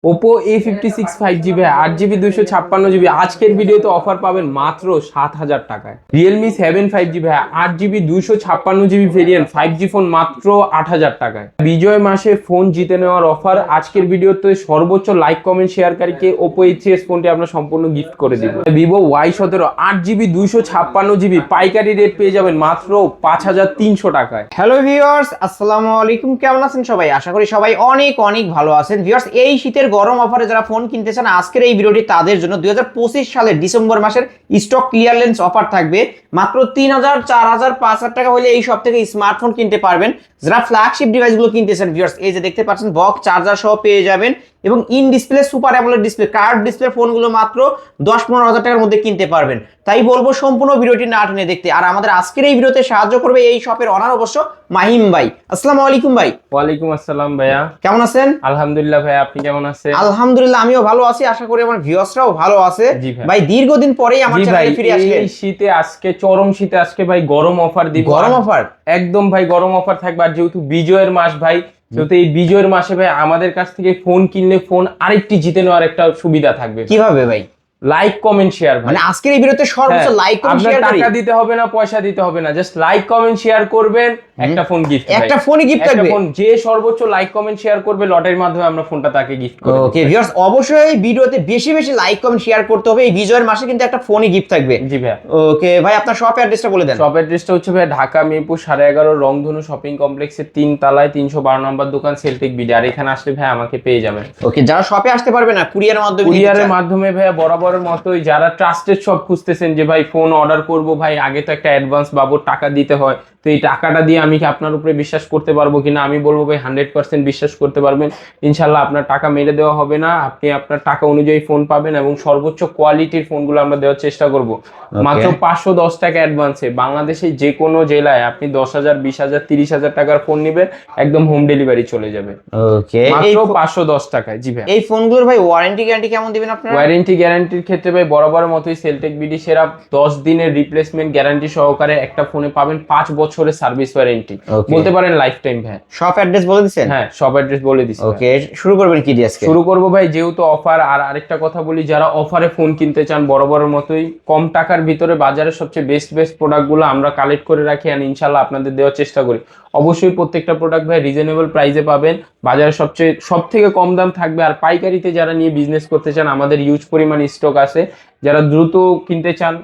Oppo A56 5GB 8GB 256GB আজকের ভিডিওতে offer পাবেন মাত্র 7,000 টাকায়। Realme 7 5GB 8GB 256GB variant 5G phone মাত্র 8,000 টাকায়। বিজয় মাসে ফোন জিতে নেওয়ার অফার আজকের ভিডিওতে সর্বোচ্চ লাইক কমেন্ট শেয়ারকারীকে Oppo A3s ফোনটি আমরা সম্পূর্ণ গিফট করে দিব। Vivo Y17 8GB 256GB পাইকারি রেট পেয়ে যাবেন মাত্র 5,300 টাকায়। হ্যালো ভিউয়ার্স, আসসালামু আলাইকুম। কেমন আছেন সবাই? আশা করি সবাই অনেক অনেক ভালো আছেন। ভিউয়ার্স, এই শীতের গরম অফারে যারা ফোন কিনতে চান আজকের এই ভিডিওটি তাদের জন্য। 2025 সালের ডিসেম্বর মাসের স্টক ক্লিয়ারেন্স অফার থাকবে। মাত্র 3,000, 4,000, 5,000 টাকা হলে এই সব থেকে স্মার্টফোন কিনতে পারবেন। যারা ফ্ল্যাগশিপ ডিভাইসগুলো কিনতেছেন ভিউয়ার্স, এই যে দেখতে পাচ্ছেন বক্স চার্জার সহ পেয়ে যাবেন এবং in display super AMOLED display curve display ফোনগুলো মাত্র 10-15 হাজার টাকার মধ্যে কিনতে পারবেন। তাই বলবো সম্পূর্ণ ভিডিওটি না টেনে দেখতে। আর আমাদের আজকের এই ভিডিওতে সাহায্য করবে এই শপের অনার অবশ্য মাহিম ভাই। আসসালামু আলাইকুম ভাই। ওয়ালাইকুম আসসালাম ভাইয়া, কেমন আছেন? আলহামদুলিল্লাহ ভাইয়া, আপনি কেমন আছেন? আলহামদুলিল্লাহ আমিও ভালো আছি, আশা করি আমার ভিউয়ার্সরাও ভালো আছে। ভাই দীর্ঘদিন পরেই আমার চ্যানেলে ফিরে আসলেন। এই শীতে আজকে চরম শীতে আজকে ভাই গরম অফার দিব। গরম অফার একদম ভাই, গরম অফার থাকবে। আর যেহেতু বিজয়ের মাস ভাই, যেহেতু এই বিজয়ের মাসে ভাই আমাদের কাছ থেকে ফোন কিনলে ফোন আরেকটি জিতে নেওয়ার একটা সুবিধা থাকবে। কিভাবে ভাই? Like comment share. মানে আজকের এই ভিডিওতে সর্বোচ্চ লাইক কমেন্ট শেয়ার টাকা দিতে হবে না, পয়সা দিতে হবে না, জাস্ট লাইক কমেন্ট শেয়ার করবেন, একটা ফোন গিফট। একটা ফোনই গিফট থাকবে। ফোন যে সর্বোচ্চ লাইক কমেন্ট শেয়ার করবে লটারির মাধ্যমে আমরা ফোনটা তাকে গিফট করব। ওকে ভিউয়ার্স, অবশ্যই এই ভিডিওতে বেশি বেশি লাইক কমেন্ট শেয়ার করতে হবে। এই বিজয়ের মাসে কিন্তু একটা ফোনই গিফট থাকবে। জি ভাই। ওকে ভাই, আপনার শপ অ্যাড্রেসটা বলে দেন। শপ অ্যাড্রেসটা হচ্ছে ভাই ঢাকা মিরপুর 11.5 রংধনু শপিং কমপ্লেক্সের 3 তলায় 312 নম্বর দোকান সেলটেক বিডি। আর এখানে আসলে ভাই আমাকে পেয়ে যাবেন। ওকে, যারা শপে আসতে পারবে না কুরিয়ারের মাধ্যমে ভাই বরাবরের মতোই যারা ট্রাস্টেড শপ খুঁজতেছেন যে ভাই ফোন অর্ডার করব, ভাই আগে তো একটা অ্যাডভান্স বাবদ টাকা দিতে হয়, তো এই টাকাটা দিয়ে আমি কি আপনার উপরে বিশ্বাস করতে পারবো কিনা? আমি বলবো ভাই 100% বিশ্বাস করতে পারবেন। ইনশাল্লাহ আপনার টাকা মেরে দেওয়া হবে না, আপনি আপনার টাকা অনুযায়ী ফোন পাবেন এবং সর্বোচ্চ কোয়ালিটির ফোনগুলো আমরা দেওয়ার চেষ্টা করব। মাত্র 510 টাকা অ্যাডভান্সে বাংলাদেশে যে কোনো জেলায় আপনি 10,000, 20,000, 30,000 টাকার ফোন নেবেন, একদম হোম ডেলিভারি চলে যাবে। ওকে, মাত্র 510 টাকায়। জি ভাই। এই ফোনগুলোর ভাই ওয়ারেন্টি গ্যারান্টি কেমন দিবেন আপনারা? ওয়ারেন্টি গ্যারান্টির ক্ষেত্রে ভাই বরাবরের মতোই সেলটেক বিডি সেরা 10 দিনের রিপ্লেসমেন্ট গ্যারান্টি সহকারে একটা ফোনে পাবেন 5 বছরের সার্ভিস ওয়ারেন্টি, বলতে পারেন লাইফ টাইম। ভাই শপ অ্যাড্রেস বলে দিবেন? হ্যাঁ, শপ অ্যাড্রেস বলে দিছি। ওকে, শুরু করবেন কি দিয়ে আজকে? শুরু করব ভাই, যেহেতু অফার। আর আরেকটা কথা বলি, যারা অফারে ফোন কিনতে চান বরাবরের মতোই কম টাকার ভিতরে বাজারের সবচেয়ে বেস্ট প্রোডাক্টগুলো আমরা কালেক্ট করে রাখি আর ইনশাআল্লাহ আপনাদের দেওয়ার চেষ্টা করি। অবশ্যই প্রত্যেকটা প্রোডাক্ট ভাই রিজনেবল প্রাইসে পাবেন, বাজারে সব থেকে কম দাম থাকবে। আর পাইকারিতে যারা নিয়ে বিজনেস করতে চান আমাদের হিউজ পরিমাণ স্টক আছে। যারা দ্রুত কিনতে চান,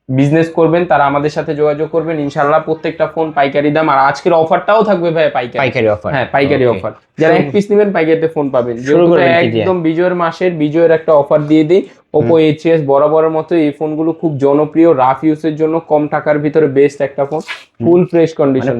বিজনেস করবেন, তারা আমাদের সাথে যোগাযোগ করবেন। ইনশাআল্লাহ প্রত্যেকটা ফোন পাইকারি দাম। আর আজকের অফারটাও থাকবে ভাই পাইকারি অফার। হ্যাঁ, পাইকারি অফার। যারা এক পিস নেবেন পাইকারিতে ফোন পাবেন। একদম বিজয়ের মাসের বিজয়ের একটা অফার দিয়ে দিই। Oppo A3s বরাবরের মতো এই ফোনগুলো খুব জনপ্রিয়, রাফ ইউজের জন্য কম টাকার ভিতরে বেস্ট একটা ফোন, ফুল ফ্রেশ কন্ডিশন।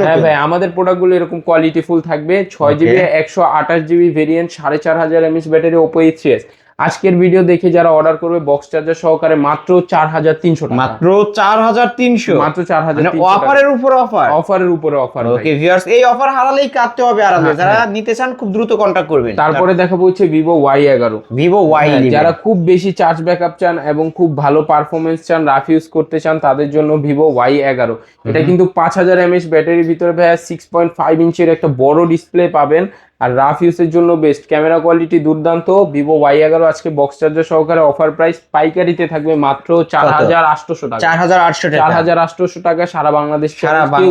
হ্যাঁ ভাই, আমাদের প্রোডাক্টগুলো এরকম কোয়ালিটি ফুল থাকবে। 6GB 128GB variant 5,500 mAh battery Oppo A3s। আজকের ভিডিও দেখে যারা অর্ডার করবে বক্স চার্জার সহকারে মাত্র 4,300 টাকা। মাত্র 4,300? মাত্র 4,300 অফারের উপর অফার। অফারের উপরে অফার। ওকে ভিউয়ার্স, এই অফার হারালেই কাটতে হবে আরামে। যারা নিতে চান খুব দ্রুত কন্টাক্ট করবেন। তারপরে দেখাবো হচ্ছে Vivo Y11। Vivo Y11 যারা খুব বেশি চার্জ ব্যাকআপ চান এবং খুব ভালো পারফরমেন্স চান, রাফ ইউজ করতে চান, তাদের জন্য Vivo Y11। এটা কিন্তু 5,000 mAh ব্যাটারির ভিতরে ভাই 6.5 ইঞ্চের একটা বড় ডিসপ্লে পাবেন আর রাফ ইউজের জন্য বেস্ট। ক্যামেরা কোয়ালিটি দুর্দান্ত। Vivo Y11 আজকে বক্স চার্জার সহকারে অফার প্রাইস পাইকারিতে থাকবে মাত্র 4,800 টাকা। 4,800 টাকা সারা বাংলাদেশ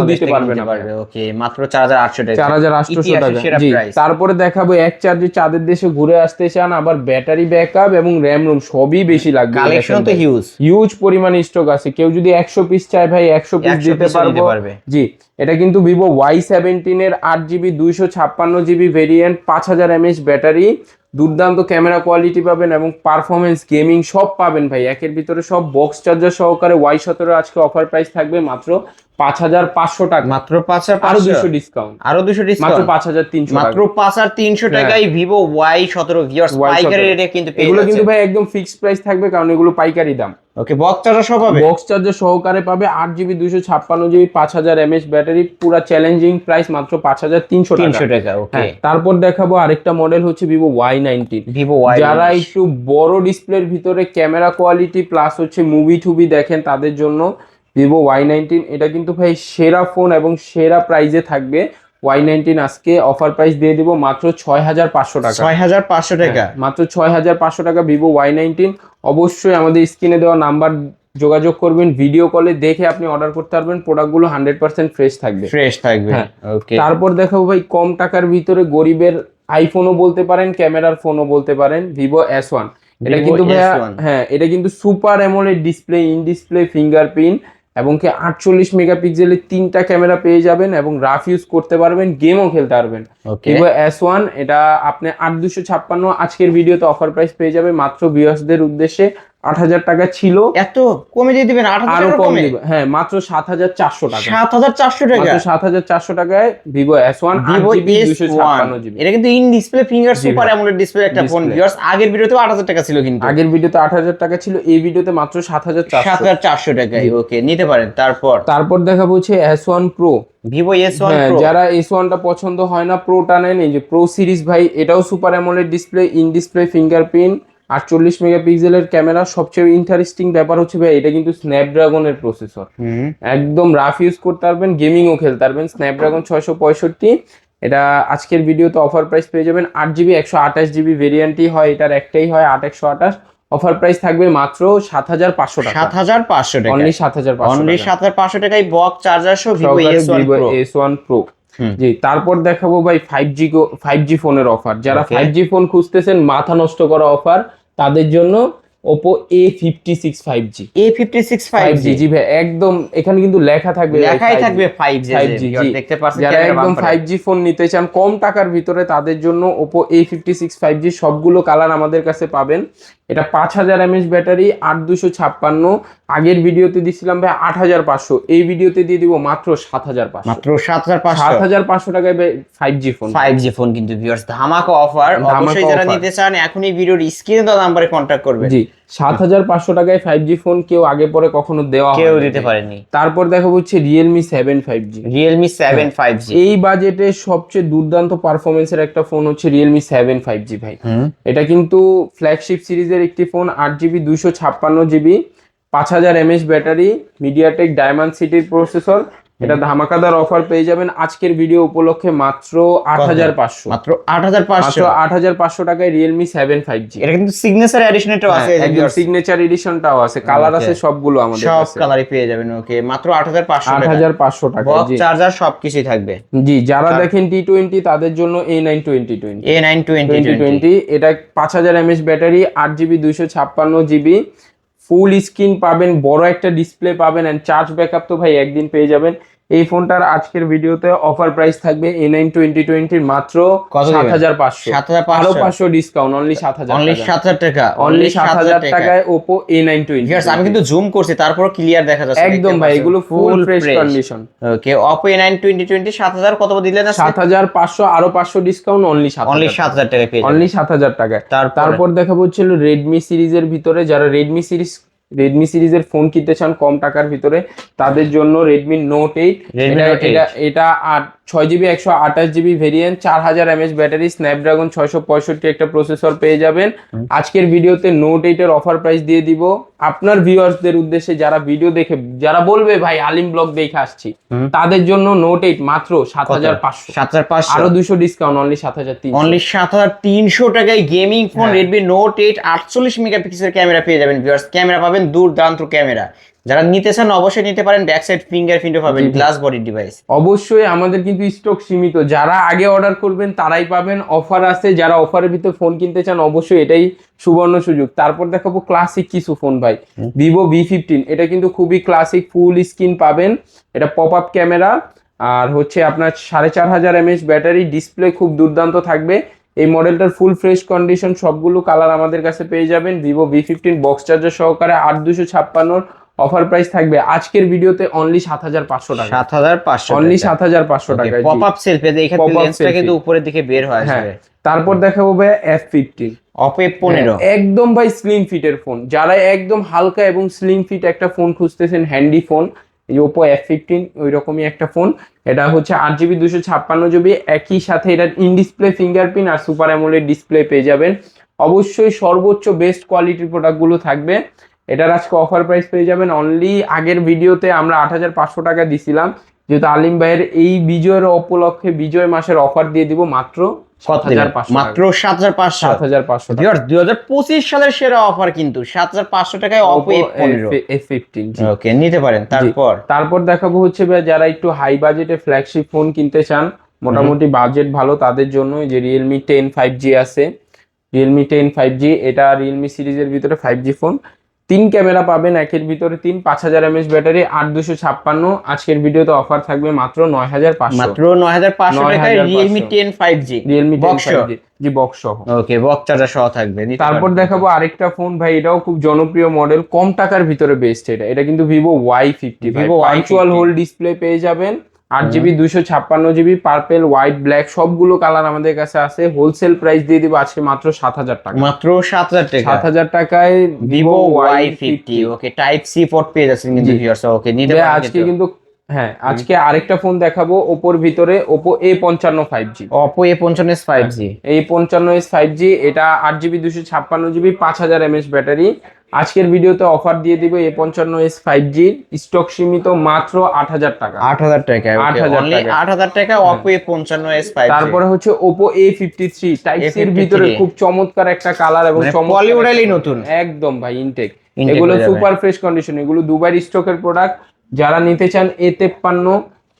দিতে পারবে না। ওকে, মাত্র 4,800 টাকা। 4,800 টাকা। জি, তারপরে দেখাবো এক চার্জে চাঁদের দেশে ঘুরে আসতে চান, আবার ব্যাটারি ব্যাকআপ এবং র্যাম রোম সবই বেশি লাগবে। কালেকশন তো হিউজ পরিমাণ স্টক আছে। কেউ যদি 100 পিস চায় ভাই 100 পিস দিতে পারবে। জি, এটা কিন্তু Vivo Y17 এর 8GB 256GB variant 5,000 mAh battery, দুর্দান্ত ক্যামেরা কোয়ালিটি পাবেন এবং পারফরমেন্স গেমিং সব পাবেন ভাই একের ভিতরে সব। বক্স চার্জার সহকারে Y17 আজকে অফার প্রাইস থাকবে মাত্র 5,500 টাকা। মাত্র 5,500, আরো 200 ডিসকাউন্ট। মাত্র 5,300 মাত্র 5,300 টাকায় Vivo Y17 ভিউয়ার্স পাইকারি রেটে কিন্তু পেয়ে যাচ্ছেন। এগুলো কিন্তু ভাই একদম ফিক্সড প্রাইস থাকবে কারণ এগুলো পাইকারি দাম। ওকে, বক্স চার্জার সহ পাবে। বক্স চার্জার সহকারে পাবে 8GB 256GB 5,000 mAh ব্যাটারি, পুরো চ্যালেঞ্জিং প্রাইস মাত্র 5,300 টাকা। ওকে, তারপর দেখাবো আরেকটা মডেল হচ্ছে Vivo Y19। যারা একটু বড় ডিসপ্লের ভিতরে ক্যামেরা কোয়ালিটি প্লাস হচ্ছে মুভি টুভি দেখেন তাদের জন্য Vivo Y19। এটা কিন্তু ভাই সেরা ফোন এবং সেরা প্রাইজে থাকবে Y19 আজকে অফার প্রাইস দিয়ে দিব মাত্র 6500 টাকা। 6500 টাকা, মাত্র 6500 টাকা ভিভো Y19। অবশ্যই আমাদের স্ক্রিনে দেওয়া নাম্বার যোগাযোগ করবেন, ভিডিও কলে দেখে আপনি অর্ডার করতে পারবেন, প্রোডাক্টগুলো 100% ফ্রেশ থাকবে। ফ্রেশ থাকবে। হ্যাঁ। ওকে, তারপর দেখাবো ভাই কম টাকার ভিতরে গরিবের আইফোনও বলতে পারেন, ক্যামেরার ফোনও বলতে পারেন, ভিভো S1। এটা Vivo কিন্তু ভাইয়া S1 হ্যাঁ, এটা কিন্তু super AMOLED display, in display fingerprint এবং কি 48 মেগাপিক্সেলের 3টা ক্যামেরা পেয়ে যাবেন এবং রাফ ইউজ করতে পারবেন, গেমও খেলতে পারবেন। ওকে, ভিভো S1 এটা আপনি 8256 আজকের ভিডিওতে অফার প্রাইস পেয়ে যাবে মাত্র ভিউয়ার্সদের উদ্দেশ্যে 8000 টাকা ছিল, এত কমে দিয়ে দিবেন? 8000 আরো টাকা কম কমে? দিব। হ্যাঁ, মাত্র 7400 টাকা। 7400 টাকা, মাত্র 7400 টাকায় ভিভো S1 ভিভো 256 জিবি। এটা কিন্তু in display finger G super ভাই। অ্যামোলেড ডিসপ্লে একটা ফোন। Display। ভিউয়ার্স আগের ভিডিওতে 8000 টাকা ছিল, কিন্তু আগের ভিডিওতে 8000 টাকা ছিল, এই ভিডিওতে মাত্র 7400। 7400 টাকায়। ওকে, নিতে পারেন। তারপর দেখাবো হচ্ছে S1 Pro। ভিভো S1 হ্যাঁ, Pro। যারা S1 টা পছন্দ হয় না, প্রোটা নেন, এই যে প্রো সিরিজ ভাই, এটাও super AMOLED display, in display fingerprint, 48 মেগাপিক্সেলের ক্যামেরা। সবচেয়ে ইন্টারেস্টিং ব্যাপার হচ্ছে ভাই, এটা কিন্তু স্ন্যাপড্রাগনের প্রসেসর, একদম রাফ ইউজ করতে পারবেন, গেমিংও খেলতে পারবেন। স্ন্যাপড্রাগন 665। এটা আজকের ভিডিওতে অফার প্রাইস পেয়ে যাবেন 8GB 128GB ভেরিয়েন্টই হয়, এটার একটাই হয় 8128। অফার প্রাইস থাকবে মাত্র 7500 টাকা। 7500 টাকা, অনলি 7500 অনলি টাকা। 7500 টাকায় বক্স চার্জার সহ Vivo S1 Vivo Pro। S1 Pro। জি, তারপর দেখাবো ভাই 5G ফোনের অফার। যারা Okay. 5G ফোন খুঁজতেছেন, মাথা নষ্ট করা অফার তাদের জন্য Oppo A56 5G। A56 5G। জি ভাই, একদম এখানে কিন্তু লেখা থাকবে, লেখাই থাকবে 5G। 5G। দেখতে পাচ্ছেন যারা ক্যামেরা একদম বাম্পারে। 5G ফোন নিতে চান কম টাকার ভিতরে, তাদের জন্য Oppo A56 5G। সবগুলো কালার আমাদের কাছে পাবেন। এটা 5000 mAh ব্যাটারি, 8256। আগের ভিডিওতে দিছিলাম ভাই 8500, এই ভিডিওতে দিয়ে দিব মাত্র 7500। মাত্র 7500। 7500 টাকায় 5G ফোন। 5G ফোন কিন্তু ভিউয়ার্স ধামাকা অফার। অবশ্যই যারা offer। নিতে চান এখনই ভিডিওর স্ক্রিনে দেওয়া নম্বরে কন্টাক্ট করবেন। জি, 7500 টাকায় 5G ফোন কেউ আগে পরে কখনো দেওয়া কেউ হয়নি। দিতে পারেনি। তারপর দেখাবো হচ্ছে Realme 7 5G। Realme 7 5G। এই বাজেটে সবচেয়ে দুর্দান্ত পারফরমেন্সের একটা ফোন হচ্ছে Realme 7 5G ভাই। এটা কিন্তু ফ্ল্যাগশিপ সিরিজের একটি phone, 8GB 256GB, 5000 mAh battery, MediaTek diamond সিটির প্রসেসর। এটা ধামাকাদার অফার পেয়ে যাবেন আজকের ভিডিও উপলক্ষে মাত্র 8500। মাত্র 8500। 8500 টাকায় Realme 7 5G। এটা কিন্তু সিগনেচার এডিশনটাও আছে, একদম সিগনেচার এডিশনটাও আছে, কালার আছে সবগুলো আমাদের সব কাছে। কালারই পেয়ে যাবেন। ওকে, মাত্র 8500 টাকা। 8500 টাকা। বক্স জি চার্জার সবকিছুই থাকবে। জি, যারা দেখেন T20 তাদের জন্য A9 2020। A9 2020। এটা 5000 mAh battery, 8GB 256GB, full screen পাবেন, বড় একটা ডিসপ্লে পাবেন, এন্ড চার্জ ব্যাকআপ তো ভাই একদিন পেয়ে যাবেন। এই ফোনটার আজকের ভিডিওতে অফার প্রাইস থাকবে A9 2020 মাত্র কত দিবেন? 7500। 7500। আরো 500 ডিসকাউন্ট, অনলি 7000 অনলি টাকা। 7000 টাকা। অনলি 7000 টাকায় Oppo A9 ভিউয়ার্স 20। আমি কিন্তু জুম করছি, তারপর ক্লিয়ার দেখা যাচ্ছে। একদম ভাই, এগুলো ফুল ফ্রেশ কন্ডিশন। ওকে, Oppo A9 2020 7000 কত দিলেন? 7500, আরো 500 ডিসকাউন্ট, অনলি 7000। অনলি 7000 টাকা পেয়ে যাবেন। অনলি 7000 টাকায়। তারপর দেখাবো হচ্ছে Redmi সিরিজের ভিতরে, যারা রেডমি সিরিজের ফোন কিনতে চান কম টাকার ভিতরে, তাদের জন্য Redmi Note 8। এটা 6GB 128GB variant, 4000 mAh battery, Snapdragon 665 একটা প্রসেসর পেয়ে যাবেন। আজকের ভিডিওতে Note 8 এর অফার প্রাইস দিয়ে দিব আপনার ভিউয়ার্সদের উদ্দেশ্যে, যারা ভিডিও দেখে যারা বলবে ভাই আলিম ব্লগ দেখে আসছি, তাদের জন্য Note 8 মাত্র 7500। 7500। আরো 200 ডিসকাউন্ট, অনলি 7300। অনলি 7300 টাকায় গেমিং ফোন Redmi Note 8 48 মেগাপিক্সেলের ক্যামেরা পেয়ে যাবেন ভিউয়ার্স। ক্যামেরা পাবেন দুর্দান্ত ক্যামেরা। যারা নিতে চান অবশ্যই নিতে পারেন, ব্যাক সাইড ফিঙ্গারপ্রিন্টও পাবেন, গ্লাস বডি ডিভাইস। অবশ্যই আমাদের কিন্তু স্টক সীমিত, যারা আগে অর্ডার করবেন তারাই পাবেন। অফার আছে, যারা অফারের ভিতরে ফোন কিনতে চান অবশ্যই এটাই সুবর্ণ সুযোগ। তারপর দেখাবো ক্লাসিক কিছু ফোন ভাই, Vivo V15। এটা কিন্তু খুবই ক্লাসিক, ফুল স্ক্রিন পাবেন, এটা পপ আপ ক্যামেরা, আর হচ্ছে আপনার 4500 mAh ব্যাটারি, ডিসপ্লে খুব দুর্দান্ত থাকবে। এই মডেলটার ফুল ফ্রেশ কন্ডিশন, সবগুলো কালার আমাদের কাছে পেয়ে যাবেন। Vivo V15 বক্স চার্জার সহকারে 8256। অফার প্রাইস থাকবে আজকের ভিডিওতে অনলি 7500 টাকা। 7500 অনলি 7500 টাকা। পপ আপ সেলফি, এখানে লেন্সটা কিন্তু উপরের দিকে বের হয় আসবে। তারপর দেখাবো ভাই F15। Oppo F15 একদম ভাই স্লিম ফিটের ফোন, যারা একদম হালকা এবং স্লিম ফিট একটা ফোন খুঁজতেছেন, হ্যান্ডি ফোন, এই Oppo F15 ওই রকমই একটা ফোন। এটা হচ্ছে 8GB 256GB, একই সাথে এটা ইন ডিসপ্লে ফিঙ্গারপ্রিন্ট আর সুপার অ্যামোলেড ডিসপ্লে পেয়ে যাবেন। অবশ্যই সর্বোচ্চ বেস্ট কোয়ালিটির প্রোডাক্টগুলো থাকবে। এটার আজকে অফার প্রাইস পেয়ে যাবেন অনলি, আগের ভিডিওতে আমরা 8500 টাকা দিছিলাম, যেহেতু আলিম ভাইয়ের এই বিজয়ের উপলক্ষে বিজয় মাসের অফার দিয়ে দিব মাত্র 7,500 মাত্র 7,500। 7,500 টাকা। ভিউয়ার্স 2025 সালের সেরা অফার কিন্তু 7,500 টাকায় Oppo F15। F15 জি। ওকে, নিতে পারেন। তারপর দেখাবো হচ্ছে ভাই যারা একটু হাই বাজেটে ফ্ল্যাগশিপ ফোন কিনতে চান, মোটামুটি বাজেট ভালো তাদের জন্য যে Realme 10 5G আছে। Realme 10 5G এটা Realme সিরিজের ভিতরে 5G ফোন। 3 ক্যামেরা পাবেন, একের ভিতরে 3, 5000 mAh ব্যাটারি, 8256। আজকের ভিডিওতে অফার থাকবে মাত্র 9,500। মাত্র 9,500 টাকায় Realme 10 5G Realme 10 box 5G জি, বক্স সহ। ওকে, বক্স চার্জার সহ থাকবে। তারপর দেখাবো আরেকটা ফোন ভাই, এটাও খুব জনপ্রিয় মডেল, কম টাকার ভিতরে বেস্ট। এটা কিন্তু Vivo Y50 Vivo virtual Y50 whole display পেয়ে যাবেন। 8GB 256GB purple white black সবগুলো কালার আমাদের কাছে আছে। হোলসেল প্রাইস দিয়ে দিব আজকে মাত্র 7,000 টাকা। মাত্র 7,000 টাকা। 7,000 টাকায় Vivo Y50। ওকে, টাইপ সি পোর্ট পেয়ে যাচ্ছেন কিন্তু ভিউয়ার্স। ওকে, নিতে পারেন আজকে কিন্তু। হ্যাঁ, আজকে আরেকটা ফোন দেখাবো ওপোর ভিতরে, Oppo A55 5G। Oppo A55 5G। A55 5G এটা 8GB 256GB 5000 mAh ব্যাটারি। আজকের ভিডিওতে অফার দিয়ে দিব A55 5G, স্টক সীমিত, মাত্র 8,000 টাকা। 8,000 টাকা। 8,000 অনলি টাকা। 8,000 টাকা Oppo A55 5G। তারপরে হচ্ছে Oppo A53 টাইপ সি এর ভিতরে খুব চমৎকার একটা কালার এবং পলিমডেলই নতুন একদম ভাই, ইনটেক। এগুলো সুপার ফ্রেশ কন্ডিশন, এগুলো দুবাইয়ের স্টকের প্রোডাক্ট। যারা নিতে চান A53,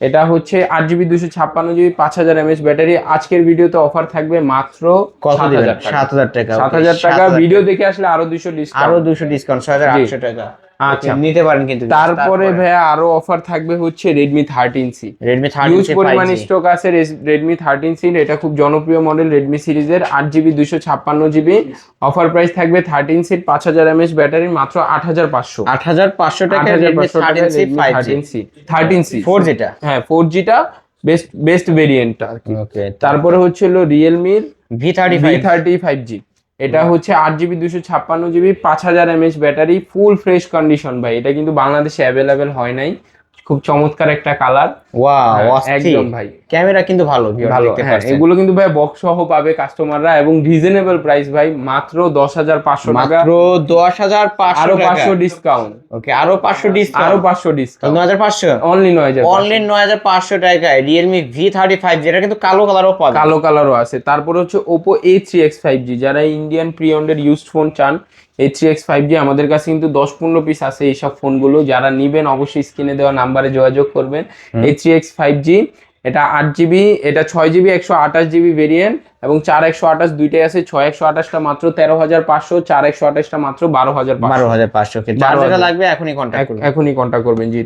এটা হচ্ছে 8GB 256GB 5000 mAh ব্যাটারি। আজকের ভিডিওতে অফার থাকবে মাত্র 7,000 টাকা। 7,000 টাকা। 7,000 টাকা। ভিডিও দেখে আসলে আরো 200 ডিসকাউন্ট। আরো 200 ডিসকাউন্ট, 6,800 টাকা। আচ্ছা, নিতে পারেন কিন্তু। তারপরে ভাইয়া আরো অফার থাকবে হচ্ছে Redmi 13C। Redmi 13C huge পরিমাণ স্টক আছে Redmi 13C। এটা খুব জনপ্রিয় মডেল Redmi সিরিজের, 8GB 256GB। অফার প্রাইস থাকবে 13C 5000 mAh ব্যাটারি মাত্র 8,500। 8,500 টাকা Redmi 13C 5G। 13C 4G টা। হ্যাঁ, 4G টা বেস্ট ভেরিয়েন্টটা আর কি। ওকে, তারপরে হচ্ছে হলো Realme V35 V35G। এটা হচ্ছে 8GB 256GB 5000 mAh battery, full fresh condition ভাই। এটা কিন্তু বাংলাদেশে অ্যাভেলেবেল হয় নাই। খুব চমৎকার একটা কালার। ওয়াও, একদম ভাই। ক্যামেরা কিন্তু ভালো দেখতে পাচ্ছেন। এগুলো কিন্তু ভাই বক্স সহ পাবে কাস্টমাররা, এবং রিজনেবল প্রাইস ভাই, মাত্র 10,500 টাকা। মাত্র 10,500 আরো টাকা। 500 ডিসকাউন্ট। ওকে, আরো 500 ডিসকাউন্ট। আরো 500 ডিসকাউন্ট। 9,500 অনলি 9,000। অনলি 9,500 টাকায় Realme V35, যেটা কিন্তু কালো কালারও পাবে। কালো কালারও আছে। তারপর হচ্ছে Oppo A3X 5G। যারা ইন্ডিয়ান প্রি অন্ডের ইউজড ফোন চান, A3X 5G আমাদের কাছে কিন্তু 10-15 পিস আছে এইসব ফোনগুলো। যারা নিবেন অবশ্যই স্ক্রিনে দেওয়া নাম্বারে যোগাযোগ করবেন। A3X 5G এটা 8GB, এটা 6GB 128GB ভেরিয়েন্ট, এবং 4 128 দুইটাই আছে। 6 128টা মাত্র 13,500, 4 128টা মাত্র 12,500। 12,500। যার যেটা লাগবে এখনই কন্টাক্ট করুন। এখনই কন্টাক্ট করবেন জি।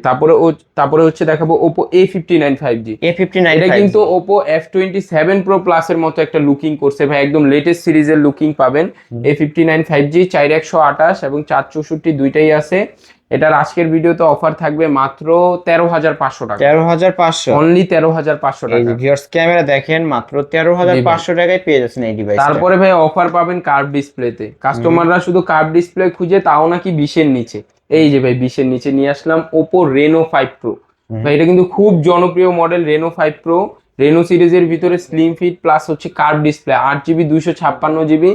তারপরে হচ্ছে দেখাবো Oppo A59 5G। A59 এটা কিন্তু Oppo F27 Pro Plus এর মতো একটা লুকিং করছে ভাই, একদম লেটেস্ট সিরিজের লুকিং পাবেন। A59 5G 4 128 এবং 4 64 দুইটাই আছে। এটার আজকের ভিডিওতে অফার থাকবে মাত্র 13,500 টাকা। 13,500 অনলি 13,500 এই টাকা। ভিউয়ার্স ক্যামেরা দেখেন, মাত্র 13,500 টাকায় পেয়ে যাচ্ছেন এই ডিভাইস। তারপরে ভাই অফার পাবেন কার্ভ ডিসপ্লেতে। কাস্টমাররা শুধু কার্ভ ডিসপ্লে খুঁজে, তাও নাকি 20 এর নিচে। এই যে ভাই 20 এর নিচে নিয়ে আসলাম Oppo Reno 5 Pro। ভাই এটা কিন্তু খুব জনপ্রিয় মডেল Reno 5 Pro। রেনো সিরিজের ভিতরে স্লিম ফিট প্লাস হচ্ছে কার্ভ ডিসপ্লে, 8GB 256GB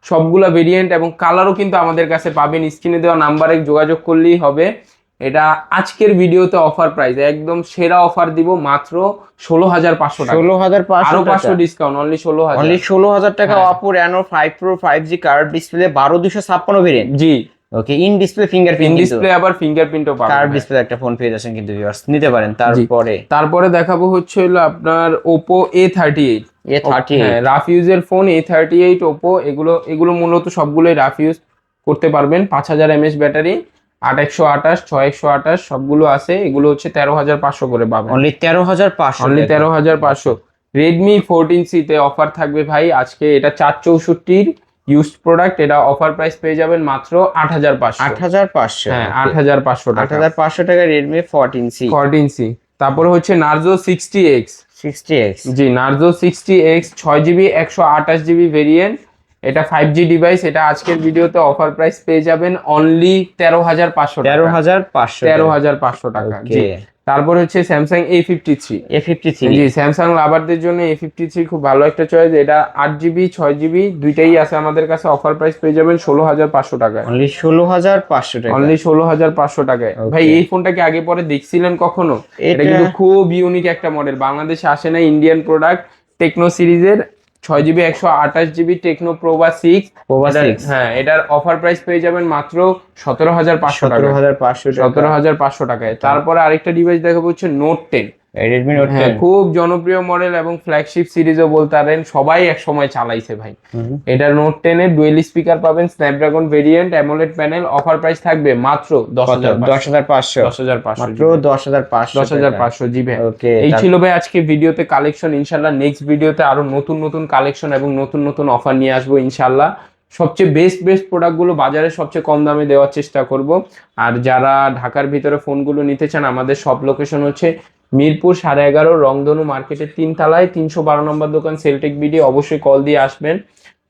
সবগুলা ভেরিয়েন্ট, এবং কালারও কিন্তু আমাদের কাছে পাবেন। স্ক্রিনে দেওয়া নাম্বারে যোগাযোগ করলেই হবে। এটা আজকের ভিডিওতে অফার প্রাইস, একদম সেরা অফার দিব মাত্র 16,500 টাকা। 16,500 আরো 500 ডিসকাউন্ট, অনলি 16,000। অনলি 16,000 টাকা Oppo Reno 5 Pro 5G curve display 12256 variant. G, okay, in display fingerprint, display আবার ফিঙ্গারপ্রিন্টও পাবেন। কার্ভ ডিসপ্লে একটা ফোন পেয়ে যাচ্ছেন কিন্তু ভিউয়ার্স, নিতে পারেন। তারপরে দেখাবো হচ্ছে হলো আপনার Oppo A38। A38 হ্যাঁ, রাফ ইউজের ফোন A38 Oppo। এগুলো মূলত সবগুলোই রাফ ইউজ করতে পারবেন। 5000 mAh ব্যাটারি, 8 128 6 128 সবগুলো আছে। এগুলো হচ্ছে 13,500 করে পাবেন। অনলি 13,500। অনলি 13,500। Redmi 14C তে অফার থাকবে ভাই আজকে। এটা 464 ইউজড প্রোডাক্ট। এটা অফার প্রাইস পেয়ে যাবেন মাত্র 8,500। 8,500। হ্যাঁ, 8,500 টাকা। 8,500 টাকা Redmi 14C। তারপরে হচ্ছে Narzo 60X। 60X জি, Narzo 60X 6GB 128GB variant. এটা 5G ডিভাইস। এটা আজকের ভিডিওতে অফার প্রাইস পেয়ে যাবেন অনলি 13,500 টাকা। 13,500 13,500 টাকা। জি, তারপর হচ্ছে স্যামসাং A53। A53 জি, স্যামসাং লাভারদের জন্য A53 খুব ভালো একটা চয়েস। এটা 8GB 6GB দুইটাই আছে আমাদের কাছে। অফার প্রাইস পেয়ে যাবেন 16,500 টাকায়। অনলি 16,500 টাকা। অনলি 16,500 টাকায়। Okay. ভাই এই ফোনটা কি আগে পরে দেখছিলেন কখনো? এটা কিন্তু খুব ইউনিক একটা মডেল, বাংলাদেশে আসে না, ইন্ডিয়ান প্রোডাক্ট। টেকনো সিরিজের 6GB 128GB টেকনো প্রোভা 6। হ্যাঁ, এটার অফার প্রাইস পেয়ে যাবেন মাত্র 17,500 টাকা। 17,500 টাকা। 17,500 টাকায়। তারপরে আরেকটা ডিভাইস দেখাবো হচ্ছে নোট 10। Redmi Note 10 হ্যাঁ, খুব জনপ্রিয় মডেল এবং ফ্ল্যাগশিপ সিরিজও বলতে পারেন, সবাই এক সময় চালাইছে ভাই। এটা নোট 10 এর ডুয়েল স্পিকার পাবেন, Snapdragon variant, AMOLED panel. Offer price থাকবে মাত্র 10,500। 10,500 মাত্র 10,500 10,500 জি ভাই। ওকে, এই ছিল ভাই আজকে ভিডিওতে কালেকশন। ইনশাল্লাহ নেক্সট ভিডিওতে আরো নতুন নতুন কালেকশন এবং নতুন নতুন অফার নিয়ে আসবো ইনশাল্লাহ। সবচেয়ে বেস্ট প্রোডাক্টগুলো বাজারে সবচেয়ে কম দামে দেওয়ার চেষ্টা করব। আর যারা ঢাকার ভিতরে ফোনগুলো নিতে চান, আমাদের সব লোকেশন হচ্ছে মিরপুর 11.5 রংধনু মার্কেটের 3 তলায় 312 নম্বর দোকান সেলটেক বিডি। অবশ্যই কল দিয়ে আসবেন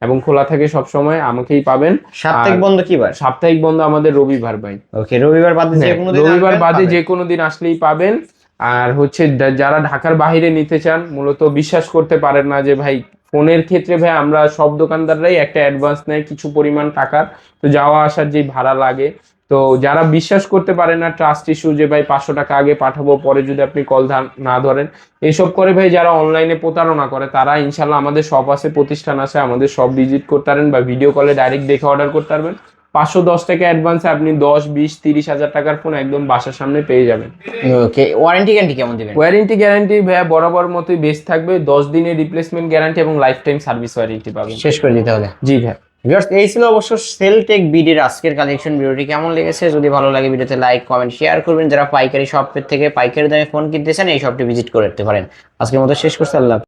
এবং খোলা থাকে সব সময়, আমাকেই পাবেন। সাপ্তাহিক বন্ধ কি বার? সাপ্তাহিক বন্ধ আমাদের রবিবার ভাই। ওকে, রবিবার বাদে যে কোনো দিন রবিবার আসবেন, বাদে পাবেন। যে কোনো দিন আসলেই পাবেন। আর হচ্ছে যারা ঢাকার বাইরে নিতে চান, মূলত বিশ্বাস করতে পারেন না যে ভাই ফোনের ক্ষেত্রে ভাই আমরা সব দোকানদাররাই একটা অ্যাডভান্স নেয় কিছু পরিমাণ টাকার, তো যাওয়া আসার যে ভাড়া লাগে। তো যারা বিশ্বাস করতে পারে না, ট্রাস্ট ইস্যু, যে ভাই 500 টাকা আগে পাঠাবো পরে যদি আপনি কল না ধরেন, এইসব করে ভাই যারা অনলাইনে প্রতারণা করে, তারা ইনশাল্লাহ আমাদের শপ আছে, প্রতিষ্ঠান আছে, আমাদের শপ ভিজিট করতে পারেন বা ভিডিও কলে ডাইরেক্ট দেখে অর্ডার করতে পারবেন। 510 টাকা অ্যাডভান্সে আপনি 10, 20, 30 হাজার টাকার ফোন একদম বাসার সামনে পেয়ে যাবেন। ওকে, ওয়ারেন্টি গ্যারান্টি কেমন দিবেন? ওয়ারেন্টি গ্যারান্টি ভাইয়া বরাবর মতোই বেস্ট থাকবে। 10 দিনের রিপ্লেসমেন্ট গ্যারান্টি এবং লাইফ টাইম সার্ভিস ওয়ারেন্টি পাবেন। শেষ করে দিতে হবে। জি ভাই। ভিউয়ার্স, এই ছিল অবশ্য সেলটেক বিডির আজকের কালেকশন। ভিডিওটি কেমন লেগেছে? যদি ভালো লাগে ভিডিওতে লাইক, কমেন্ট, শেয়ার করবেন। যারা পাইকারি শপের থেকে পাইকারি দামে ফোন কিনতে চান, এই শপটি ভিজিট করতে পারেন। আজকের মতো শেষ করছি, আল্লাহ।